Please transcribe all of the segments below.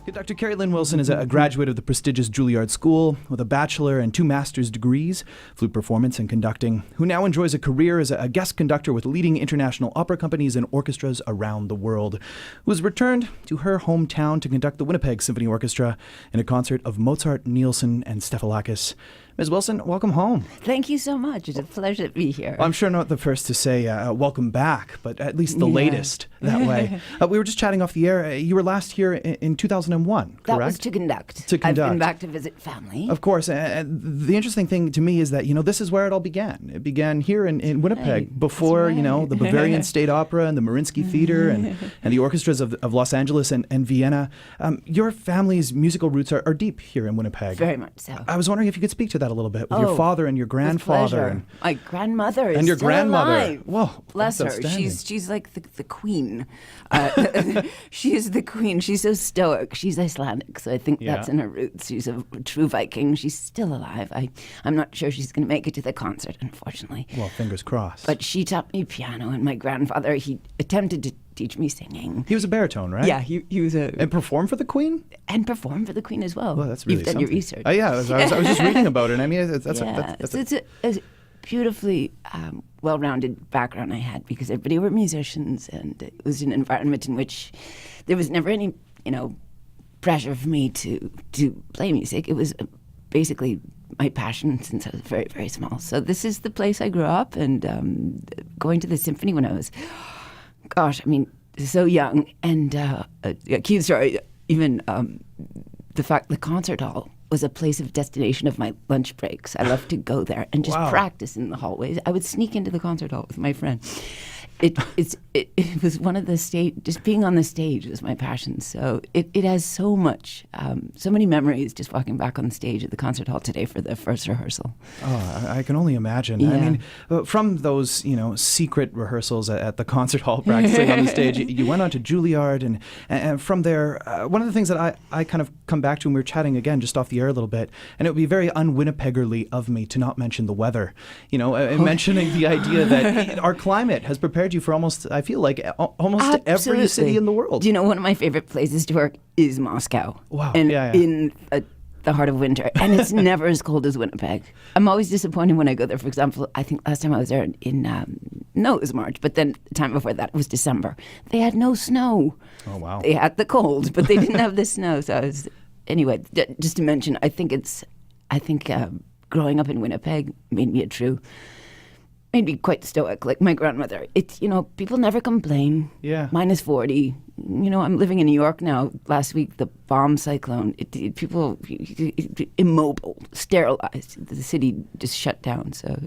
Conductor Keri-Lynn Wilson is a graduate of the prestigious Juilliard School with a bachelor and 2 master's degrees, flute performance and conducting, who now enjoys a career as a guest conductor with leading international opera companies and orchestras around the world, who has returned to her hometown to conduct the Winnipeg Symphony Orchestra in a concert of Mozart, Nielsen and Stafylakis. Ms. Wilson, welcome home. Thank you so much. It's a pleasure to be here. Well, I'm sure not the first to say welcome back, but at least the latest that way. We were just chatting off the air. You were last here in 2001, correct? That was to conduct. To conduct. I've been back to visit family. Of course. And the interesting thing to me is that, this is where it all began. It began here in Winnipeg before, the Bavarian State Opera and the Mariinsky Theater and the orchestras of Los Angeles and Vienna. Your family's musical roots are deep here in Winnipeg. Very much so. I was wondering if you could speak to that a little bit with your father and your grandfather. And my grandmother is and your still grandmother. alive. Whoa, bless her. She's like the queen. She is the queen. She's so stoic. She's Icelandic, so I think that's in her roots. She's a true Viking. She's still alive. I'm not sure she's going to make it to the concert, unfortunately. Well, fingers crossed. But she taught me piano, and my grandfather, he attempted to teach me singing. He was a baritone, right? Yeah, he was a... And performed for the Queen? And performed for the Queen as well. Well, that's really You've done something. your research. Oh, yeah, I was just reading about it. I mean, it's a beautifully well-rounded background I had because everybody were musicians, and it was an environment in which there was never any, pressure for me to play music. It was basically my passion since I was very, very small. So this is the place I grew up, and going to the symphony when I was... so young. And a cute story, even the fact the concert hall was a place of destination of my lunch breaks. I loved to go there and just practice in the hallways. I would sneak into the concert hall with my friend. It was one of the just being on the stage was my passion. So it has so much, so many memories just walking back on the stage at the concert hall today for the first rehearsal. Oh, I can only imagine. Yeah. I mean, from those, secret rehearsals at the concert hall practicing on the stage, you went on to Juilliard and from there, one of the things that I kind of come back to when we were chatting again just off the air a little bit, and it would be very un-Winnipeggerly of me to not mention the weather, mentioning the idea that our climate has prepared you for almost, I feel like, almost every city in the world. Do you know one of my favorite places to work is Moscow? Wow. And in the heart of winter. And it's never as cold as Winnipeg. I'm always disappointed when I go there. For example, I think last time I was there it was March, but then the time before that was December. They had no snow. Oh, wow. They had the cold, but they didn't have the snow. So anyway, just to mention, I think growing up in Winnipeg made me quite stoic, like my grandmother. It's, people never complain. Yeah. Minus 40. I'm living in New York now. Last week, the bomb cyclone, people immobile, sterilized. The city just shut down. So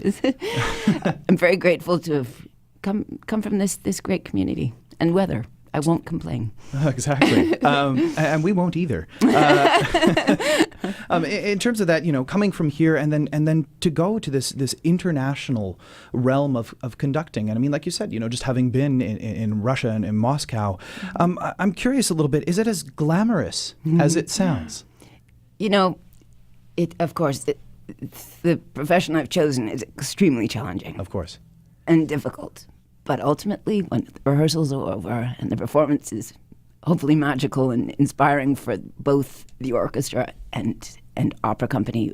I'm very grateful to have come from this great community and weather. I won't complain. Exactly. And we won't either. In terms of that, coming from here and then to go to this international realm of conducting. And I mean, like you said, just having been in Russia and in Moscow, I'm curious a little bit, is it as glamorous as it sounds? Of course, the profession I've chosen is extremely challenging. Of course. And difficult. But ultimately, when the rehearsals are over and the performance is hopefully magical and inspiring for both the orchestra and opera company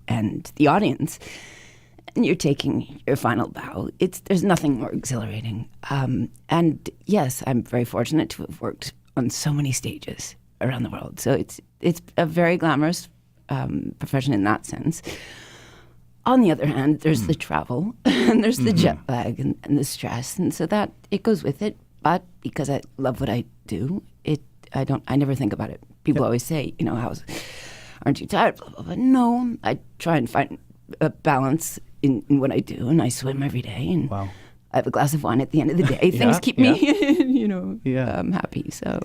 and the audience, and you're taking your final bow, there's nothing more exhilarating. And yes, I'm very fortunate to have worked on so many stages around the world. So it's a very glamorous profession in that sense. On the other hand, there's the travel, and there's the jet lag and the stress, and so that it goes with it. But because I love what I do, I never think about it. People always say, aren't you tired? Blah, blah, blah. No, I try and find a balance in what I do, and I swim every day, and I have a glass of wine at the end of the day. Things keep me, happy. So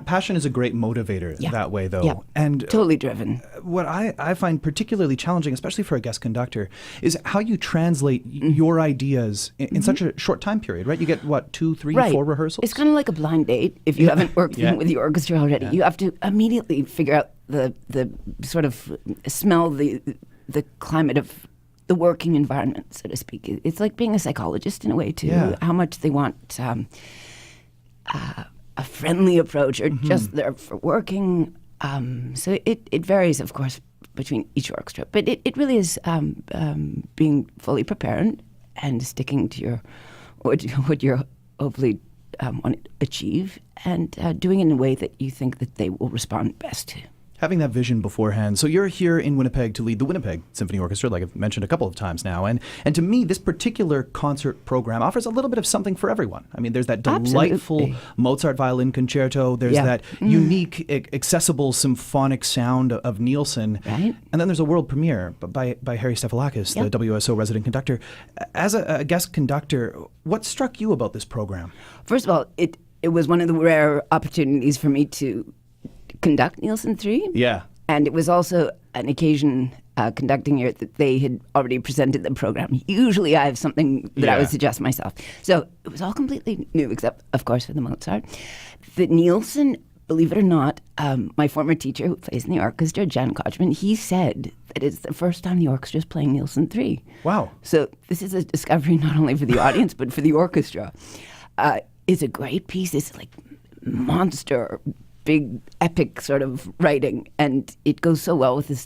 passion is a great motivator that way, though. Yeah. And totally driven. What I find particularly challenging, especially for a guest conductor, is how you translate your ideas in such a short time period, right? You get, 2, 3, 4 rehearsals? It's kind of like a blind date if you haven't worked with the orchestra already. Yeah. You have to immediately figure out the sort of smell the climate of the working environment, so to speak. It's like being a psychologist in a way, too. Yeah. How much they want a friendly approach or just there for working. So it varies, of course, between each orchestra. But it really is being fully prepared and sticking to what you're hopefully want to achieve and doing it in a way that you think that they will respond best to. Having that vision beforehand. So you're here in Winnipeg to lead the Winnipeg Symphony Orchestra, like I've mentioned a couple of times now. And to me, this particular concert program offers a little bit of something for everyone. I mean, there's that delightful Absolutely. Mozart violin concerto. There's that unique, accessible symphonic sound of Nielsen. Right. And then there's a world premiere by Keri-Stafylakis, the WSO resident conductor. As a guest conductor, what struck you about this program? First of all, it was one of the rare opportunities for me to conduct Nielsen 3. Yeah. And it was also an occasion conducting here that they had already presented the program. Usually I have something that I would suggest myself. So it was all completely new, except, of course, for the Mozart. The Nielsen, believe it or not, my former teacher who plays in the orchestra, Jan Kochman, he said that it's the first time the orchestra is playing Nielsen 3. Wow. So this is a discovery not only for the audience, but for the orchestra. It's a great piece. It's like monster, big, epic sort of writing, and it goes so well with the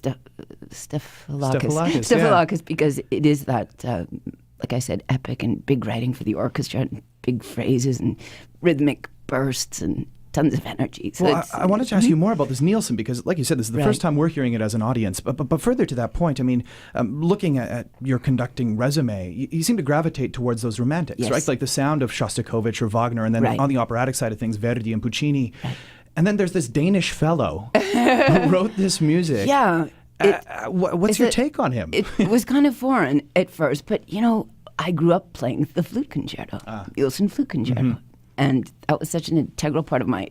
Stafylakis because it is that, like I said, epic and big writing for the orchestra, and big phrases and rhythmic bursts and tons of energy. So well, I wanted to ask you more about this Nielsen because, like you said, this is the first time we're hearing it as an audience. But further to that point, I mean, looking at your conducting resume, you seem to gravitate towards those romantics, right? Like the sound of Shostakovich or Wagner, and then on the operatic side of things, Verdi and Puccini. Right. And then there's this Danish fellow who wrote this music. Yeah. What's your take on him? It was kind of foreign at first, but, I grew up playing the flute concerto, Nielsen flute concerto. And that was such an integral part of my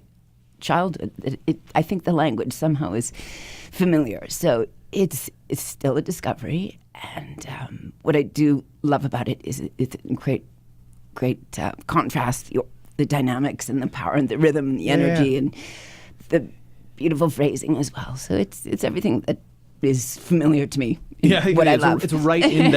childhood that I think the language somehow is familiar. So it's still a discovery. And what I do love about it is it's in great contrast, the dynamics and the power and the rhythm and the energy and the beautiful phrasing as well. So it's everything that is familiar to me. What I love. It's right in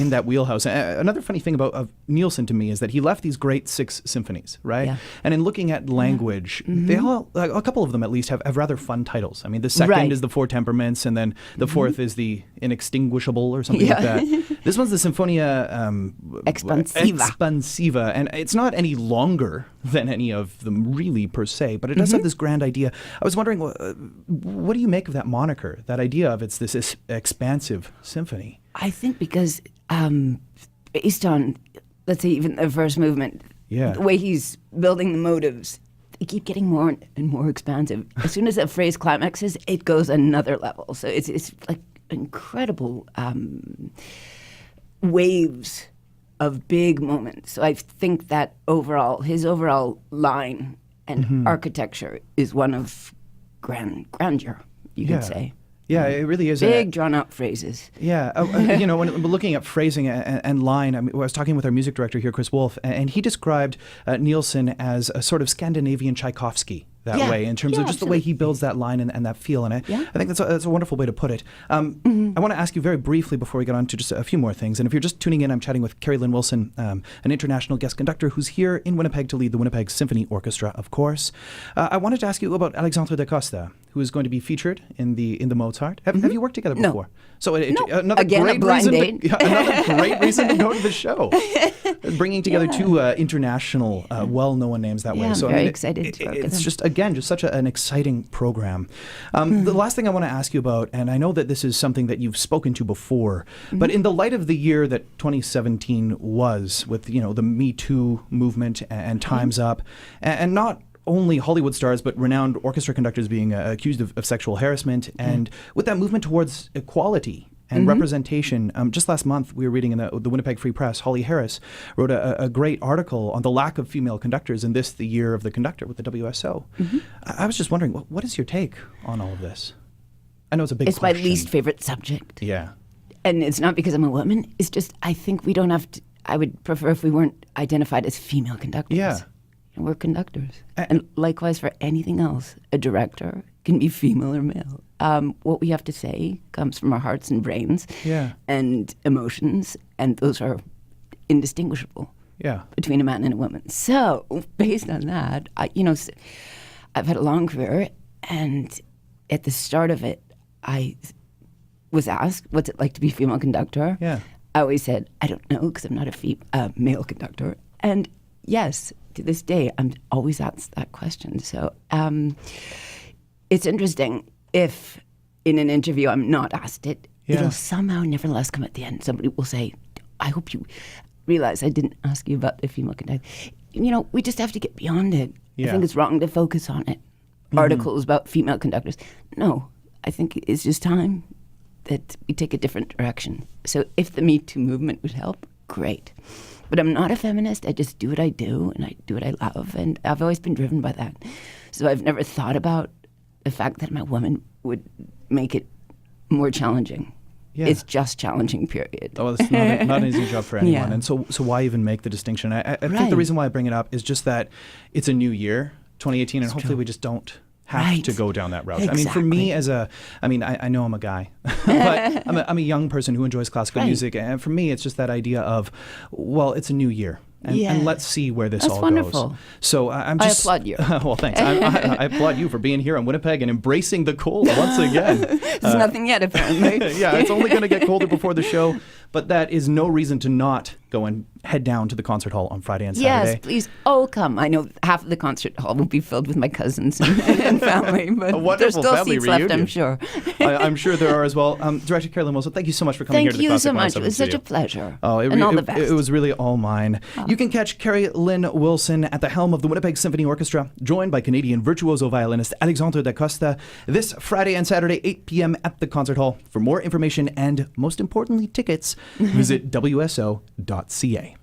that wheelhouse. Another funny thing about Nielsen to me is that he left these great 6 symphonies, right? Yeah. And in looking at language, they all, a couple of them at least, have rather fun titles. I mean, the second is the Four Temperaments, and then the fourth is the Inextinguishable or something like that. This one's the Sinfonia Expansiva, and it's not any longer than any of them really per se, but it does have this grand idea. I was wondering, what do you make of that moniker, that idea of it's this expansive symphony? I think because based on, let's say, even the first movement, the way he's building the motives, they keep getting more and more expansive. As soon as that phrase climaxes, it goes another level. So it's like incredible waves of big moments. So I think that his overall line and architecture is one of grandeur, you could say. Yeah, it really is. Big, drawn-out phrases. Yeah. When we're looking at phrasing and line, I was talking with our music director here, Chris Wolf, and he described Nielsen as a sort of Scandinavian Tchaikovsky that way, in terms of just the way he builds that line and that feel. And I think that's a wonderful way to put it. I want to ask you very briefly before we get on to just a few more things. And if you're just tuning in, I'm chatting with Keri-Lynn Wilson, an international guest conductor who's here in Winnipeg to lead the Winnipeg Symphony Orchestra, of course. I wanted to ask you about Alexandre da Costa, who is going to be featured in the Mozart. Have you worked together before? No. So Another great reason to go to the show. Bringing together two international, well-known names that way. I'm so very excited to work with them. Just such an exciting program. The last thing I want to ask you about, and I know that this is something that you've spoken to before, but in the light of the year that 2017 was, with the Me Too movement and Time's Up, and not only Hollywood stars, but renowned orchestra conductors being accused of sexual harassment, and with that movement towards equality and representation. Just last month, we were reading in the Winnipeg Free Press, Holly Harris wrote a great article on the lack of female conductors in the year of the conductor with the WSO. I was just wondering, what is your take on all of this? I know it's a big question. It's my least favorite subject. Yeah. And it's not because I'm a woman. It's just, I think we don't have to, I would prefer if we weren't identified as female conductors. Yeah. And we're conductors. And likewise for anything else, a director can be female or male. What we have to say comes from our hearts and brains and emotions, and those are indistinguishable. Yeah. between a man and a woman. So based on that, I've had a long career, and at the start of it, I was asked, what's it like to be a female conductor? Yeah. I always said, I don't know, because I'm not a male conductor. And yes, to this day, I'm always asked that question. So it's interesting if in an interview I'm not asked it, it'll somehow nevertheless come at the end. Somebody will say, I hope you realize I didn't ask you about the female conductor. We just have to get beyond it. Yeah. I think it's wrong to focus on it. Articles about female conductors. No, I think it's just time that we take a different direction. So if the Me Too movement would help, great. But I'm not a feminist. I just do what I do, and I do what I love, and I've always been driven by that. So I've never thought about the fact that I'm a woman would make it more challenging. Yeah. It's just challenging, period. Oh, it's not an easy job for anyone. Yeah. And so why even make the distinction? I think Right. the reason why I bring it up is just that it's a new year, 2018, and hopefully we just don't have Right. to go down that route. Exactly. I mean, for me I know I'm a guy, but I'm a young person who enjoys classical Right. music. And for me, it's just that idea of, well, it's a new year. And, Yeah. and let's see where this That's all wonderful. goes. So I'm I just... applaud you. Well, thanks. I applaud you for being here in Winnipeg and embracing the cold once again. It's nothing yet, apparently. Yeah, it's only going to get colder before the show, but that is no reason to not go and head down to the concert hall on Friday and Saturday. Yes, please. Oh, come. I know half of the concert hall will be filled with my cousins and family, but wonderful there's still family seats left, I'm reunion. sure. I'm sure there are as well. Director Keri-Lynn Wilson, thank you so much for coming here Thank to the you Classic so much. It 107 was such studio. a pleasure. Oh, and all the best. It was really all mine. You can catch Keri-Lynn Wilson at the helm of the Winnipeg Symphony Orchestra, joined by Canadian virtuoso violinist Alexandre da Costa, this Friday and Saturday, 8 p.m. at the concert hall. For more information and, most importantly, tickets, visit wso.ca.